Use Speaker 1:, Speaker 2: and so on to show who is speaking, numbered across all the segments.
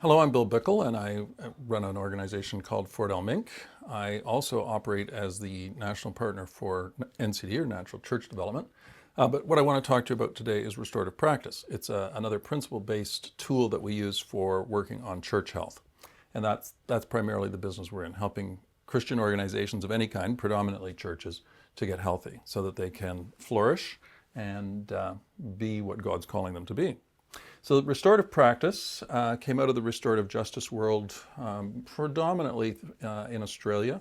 Speaker 1: Hello, I'm Bill Bickle, and I run an organization called Fort Mink. I also operate as the national partner for NCD, or Natural Church Development. But what I want to talk to you about today is restorative practice. It's another principle-based tool that we use for working on church health. And that's primarily the business we're in, helping Christian organizations of any kind, predominantly churches, to get healthy so that they can flourish and be what God's calling them to be. So restorative practice came out of the restorative justice world predominantly in Australia,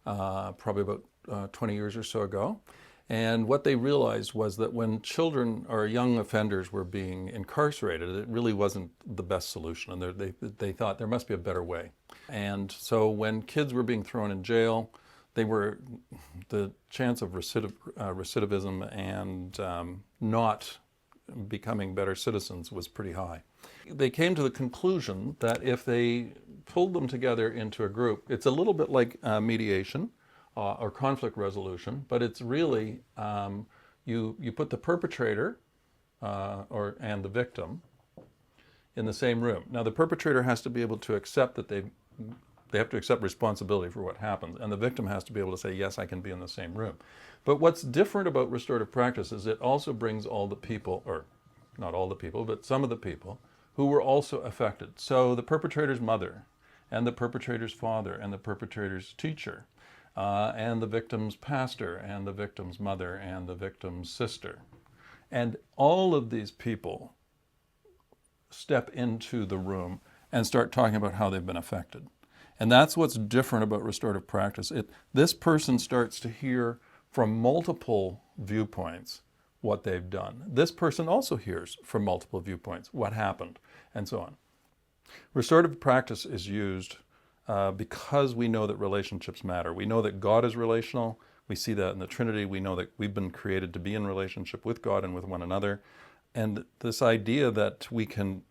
Speaker 1: probably about 20 years or so ago. And what they realized was that when children or young offenders were being incarcerated, it really wasn't the best solution. And they thought there must be a better way. And so when kids were being thrown in jail, the chance of recidivism and not becoming better citizens was pretty high. They came to the conclusion that if they pulled them together into a group, it's a little bit like mediation or conflict resolution, but it's really you put the perpetrator and the victim in the same room. Now the perpetrator has to be able to accept that they have to accept responsibility for what happened, and the victim has to be able to say, yes, I can be in the same room. But what's different about restorative practice is it also brings all the people, or not all the people, but some of the people who were also affected. So the perpetrator's mother, and the perpetrator's father, and the perpetrator's teacher, and the victim's pastor, and the victim's mother, and the victim's sister. And all of these people step into the room and start talking about how they've been affected. And that's what's different about restorative practice. This person starts to hear from multiple viewpoints what they've done. This person also hears from multiple viewpoints what happened, and so on. Restorative practice is used because we know that relationships matter. We know that God is relational. We see that in the Trinity. We know that we've been created to be in relationship with God and with one another. And this idea that we can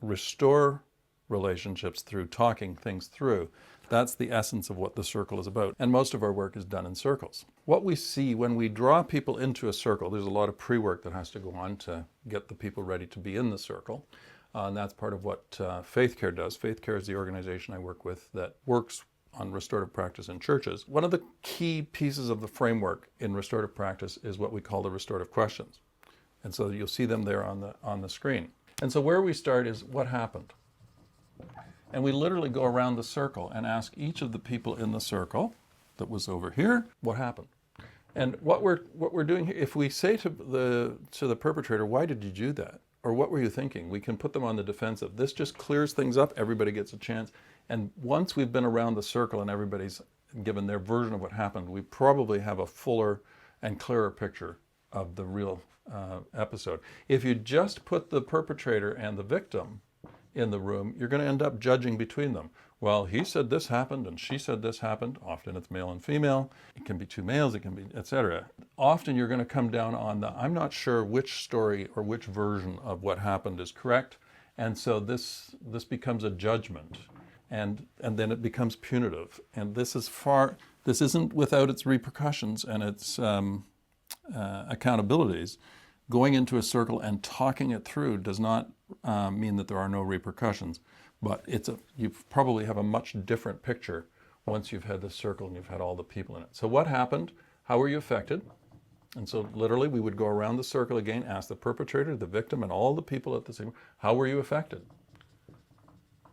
Speaker 1: restore relationships through talking things through, that's the essence of what the circle is about. And most of our work is done in circles. What we see when we draw people into a circle, there's a lot of pre-work that has to go on to get the people ready to be in the circle. And that's part of what Faith Care does. Faith Care is the organization I work with that works on restorative practice in churches. One of the key pieces of the framework in restorative practice is what we call the restorative questions. And so you'll see them there on the screen. And so where we start is what happened? And we literally go around the circle and ask each of the people in the circle that was over here, what happened? And what we're doing here, if we say to the perpetrator, why did you do that? Or what were you thinking? We can put them on the defensive. This just clears things up. Everybody gets a chance. And once we've been around the circle and everybody's given their version of what happened, we probably have a fuller and clearer picture of the real episode. If you just put the perpetrator and the victim in the room, you're going to end up judging between them. Well, he said this happened and she said this happened. Often it's male and female. It can be two males, it can be etc. Often you're going to come down on I'm not sure which story or which version of what happened is correct. And so this becomes a judgment, and then it becomes punitive. And this isn't without its repercussions and its accountabilities. Going into a circle and talking it through does not mean that there are no repercussions, but you probably have a much different picture once you've had this circle and you've had all the people in it. So what happened? How were you affected? And so literally we would go around the circle again, ask the perpetrator, the victim, and all the people at the same, how were you affected?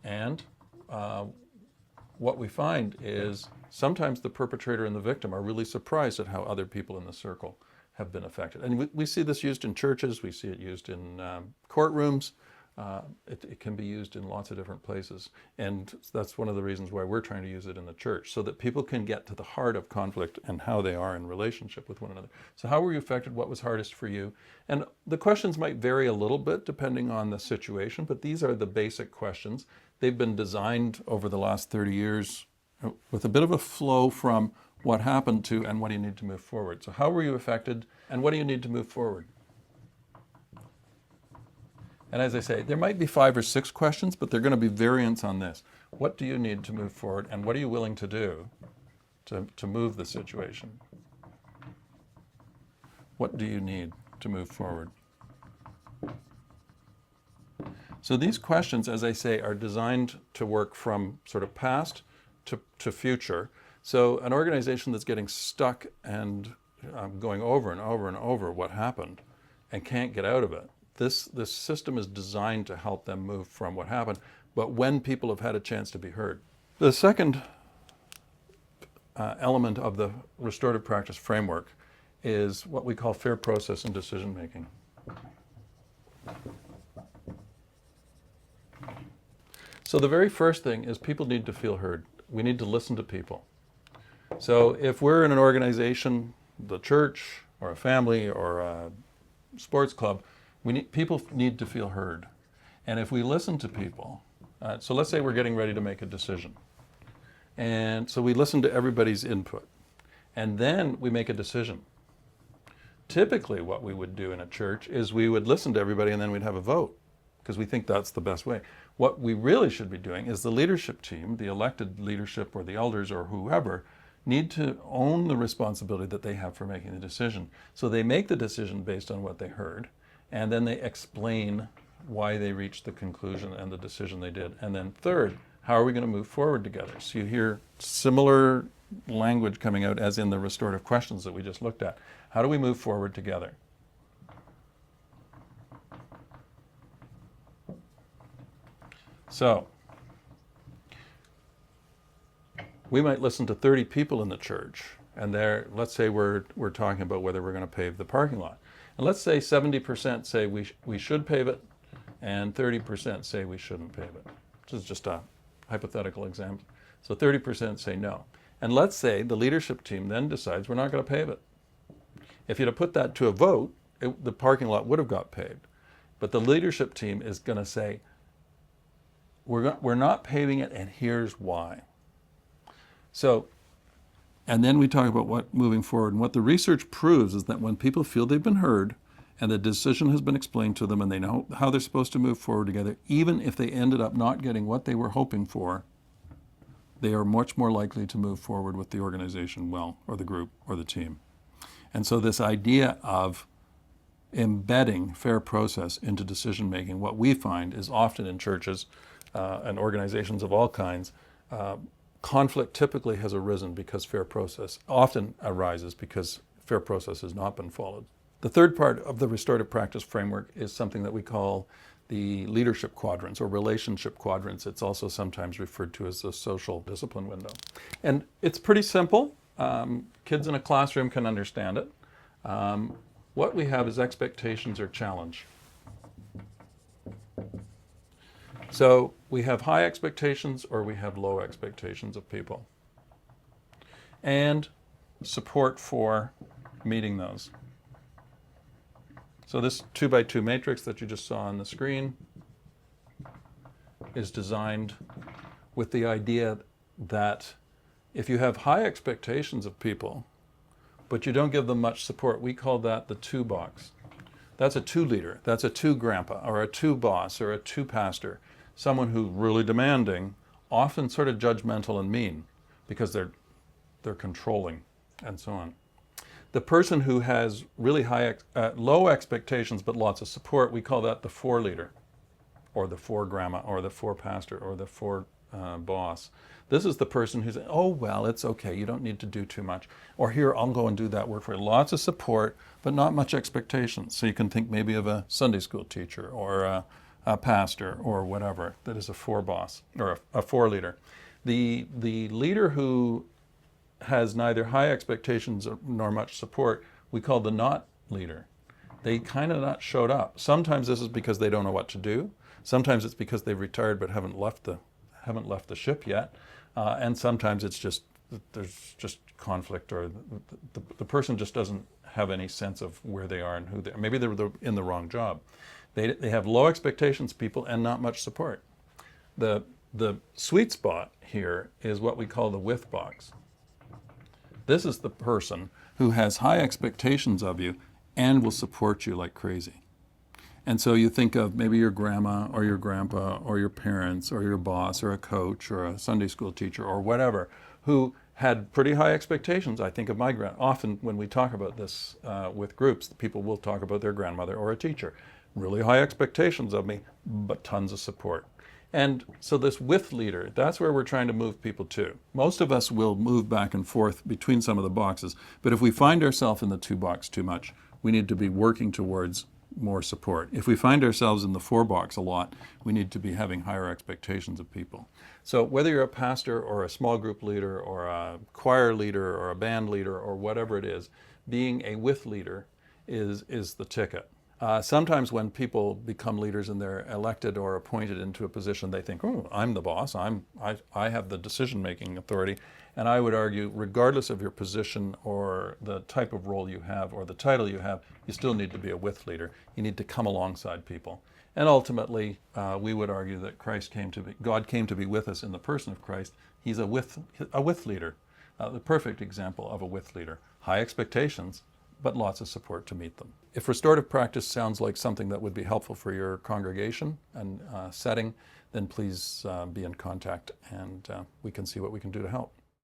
Speaker 1: And what we find is sometimes the perpetrator and the victim are really surprised at how other people in the circle have been affected. And we see this used in churches, we see it used in courtrooms, it can be used in lots of different places. And that's one of the reasons why we're trying to use it in the church, so that people can get to the heart of conflict and how they are in relationship with one another. So how were you affected? What was hardest for you? And the questions might vary a little bit depending on the situation, but these are the basic questions. They've been designed over the last 30 years with a bit of a flow from what happened to and what do you need to move forward. So how were you affected and what do you need to move forward? And as I say, there might be 5 or 6 questions, but they're going to be variants on this. What do you need to move forward and what are you willing to do to move the situation? What do you need to move forward? So these questions, as I say, are designed to work from sort of past to future. So an organization that's getting stuck and going over and over and over what happened and can't get out of it, this system is designed to help them move from what happened, but when people have had a chance to be heard. The second element of the restorative practice framework is what we call fair process and decision making. So the very first thing is people need to feel heard. We need to listen to people. So if we're in an organization, the church or a family or a sports club, people need to feel heard. And if we listen to people, so let's say we're getting ready to make a decision. And so we listen to everybody's input. And then we make a decision. Typically what we would do in a church is we would listen to everybody and then we'd have a vote, because we think that's the best way. What we really should be doing is the leadership team, the elected leadership or the elders or whoever, need to own the responsibility that they have for making the decision. So they make the decision based on what they heard, and then they explain why they reached the conclusion and the decision they did. And then third, how are we going to move forward together? So you hear similar language coming out as in the restorative questions that we just looked at. How do we move forward together? So, we might listen to 30 people in the church, and let's say we're talking about whether we're going to pave the parking lot. And let's say 70% say we should pave it, and 30% say we shouldn't pave it. This is just a hypothetical example. So 30% say no. And let's say the leadership team then decides we're not going to pave it. If you'd have put that to a vote, the parking lot would have got paved. But the leadership team is going to say, we're not paving it, and here's why. So, and then we talk about what moving forward. And what the research proves is that when people feel they've been heard and the decision has been explained to them and they know how they're supposed to move forward together, even if they ended up not getting what they were hoping for, they are much more likely to move forward with the organization well, or the group, or the team. And so this idea of embedding fair process into decision making, what we find is often in churches and organizations of all kinds, conflict typically has arisen because fair process often arises because fair process has not been followed. The third part of the restorative practice framework is something that we call the leadership quadrants or relationship quadrants. It's also sometimes referred to as the social discipline window. And it's pretty simple. Kids in a classroom can understand it. What we have is expectations or challenge. So we have high expectations or we have low expectations of people. And support for meeting those. So this 2x2 matrix that you just saw on the screen is designed with the idea that if you have high expectations of people, but you don't give them much support, we call that the two box. That's a two leader, that's a two grandpa, or a two boss, or a two pastor. Someone who's really demanding, often sort of judgmental and mean, because they're controlling, and so on. The person who has really low expectations but lots of support, we call that the four leader, or the four grandma, or the four pastor, or the four boss. This is the person who's, oh, well, it's okay, you don't need to do too much. Or here, I'll go and do that work for you. Lots of support, but not much expectations. So you can think maybe of a Sunday school teacher, or a pastor, or whatever, that is a four boss, or a four leader. The leader who has neither high expectations nor much support, we call the not leader. They kind of not showed up. Sometimes this is because they don't know what to do. Sometimes it's because they've retired but haven't left the ship yet. And sometimes it's just, there's just conflict, or the person just doesn't have any sense of where they are and who they are. Maybe they're in the wrong job. They have low expectations, people, and not much support. The sweet spot here is what we call the with box. This is the person who has high expectations of you and will support you like crazy. And so you think of maybe your grandma or your grandpa or your parents or your boss or a coach or a Sunday school teacher or whatever, who had pretty high expectations. I think of my often when we talk about this with groups, people will talk about their grandmother or a teacher. Really high expectations of me, but tons of support. And so this with leader, that's where we're trying to move people to. Most of us will move back and forth between some of the boxes, but if we find ourselves in the 2 box too much, we need to be working towards more support. If we find ourselves in the 4 box a lot, we need to be having higher expectations of people. So whether you're a pastor or a small group leader or a choir leader or a band leader or whatever it is, being a with leader is the ticket. Sometimes when people become leaders and they're elected or appointed into a position, they think, oh, I'm the boss, I have the decision-making authority. And I would argue, regardless of your position or the type of role you have or the title you have, you still need to be a with leader. You need to come alongside people. And ultimately, we would argue that God came to be with us in the person of Christ. He's a with leader, the perfect example of a with leader. High expectations, but lots of support to meet them. If restorative practice sounds like something that would be helpful for your congregation and setting, then please be in contact and we can see what we can do to help.